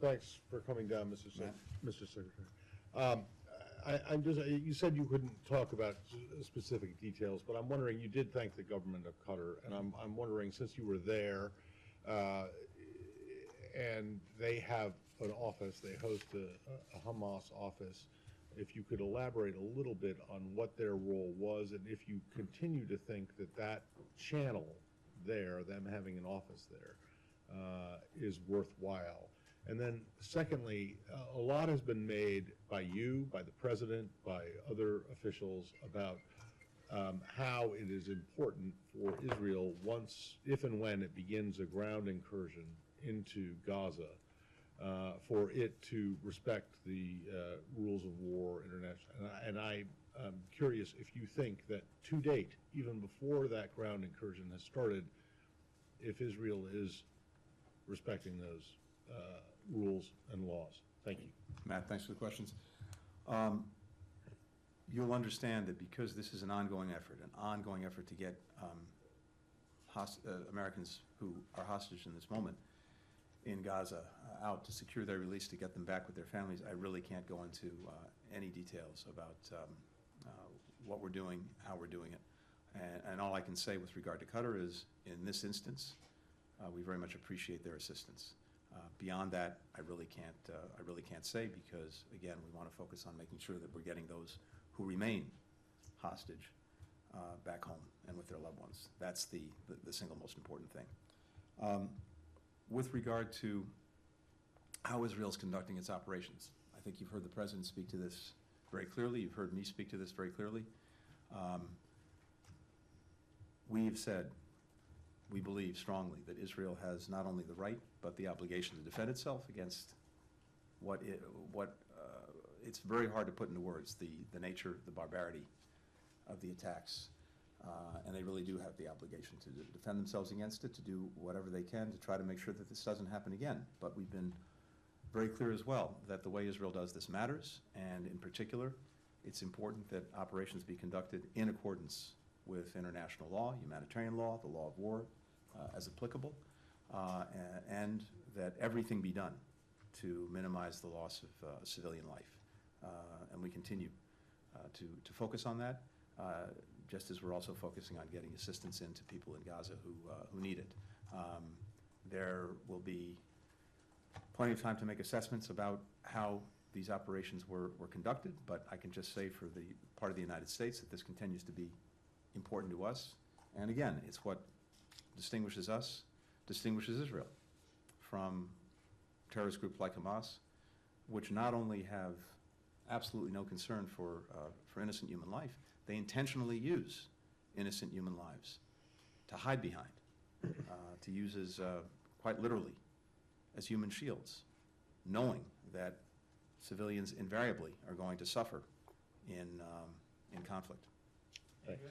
Thanks for coming down, Matt. Mr. Secretary. I'm just, you said you couldn't talk about specific details, but I'm wondering, you did thank the government of Qatar, and I'm wondering, since you were there, and they have an office, they host a Hamas office, if you could elaborate a little bit on what their role was, and if you continue to think that that channel there, them having an office there, is worthwhile. And then secondly, a lot has been made by you, by the president, by other officials about how it is important for Israel once, if and when it begins a ground incursion into Gaza, for it to respect the rules of war international. And I'm curious if you think that to date, even before that ground incursion has started, if Israel is respecting those rules and laws. Thank you. Matt, thanks for the questions. You'll understand that because this is an ongoing effort to get Americans who are hostage in this moment in Gaza out, to secure their release, to get them back with their families. I really can't go into any details about what we're doing, how we're doing it. And all I can say with regard to Qatar is, in this instance, we very much appreciate their assistance. Beyond that, I really can't say, because again, we want to focus on making sure that we're getting those who remain hostage back home and with their loved ones. That's the single most important thing. With regard to how Israel is conducting its operations, I think you've heard the President speak to this very clearly. You've heard me speak to this very clearly. We've said, we believe strongly that Israel has not only the right, but the obligation to defend itself against it's very hard to put into words, the nature, the barbarity of the attacks. And they really do have the obligation to defend themselves against it, to do whatever they can to try to make sure that this doesn't happen again. But we've been very clear as well that the way Israel does this matters, and in particular, it's important that operations be conducted in accordance with international law, humanitarian law, the law of war, as applicable, and that everything be done to minimize the loss of civilian life. And we continue to focus on that, just as we're also focusing on getting assistance into people in Gaza who need it. There will be plenty of time to make assessments about how these operations were conducted, but I can just say for the part of the United States that this continues to be important to us. And again, it's what distinguishes us, distinguishes Israel from terrorist groups like Hamas, which not only have absolutely no concern for innocent human life, they intentionally use innocent human lives to hide behind, to use as, quite literally, as human shields, knowing that civilians invariably are going to suffer in conflict. Thanks.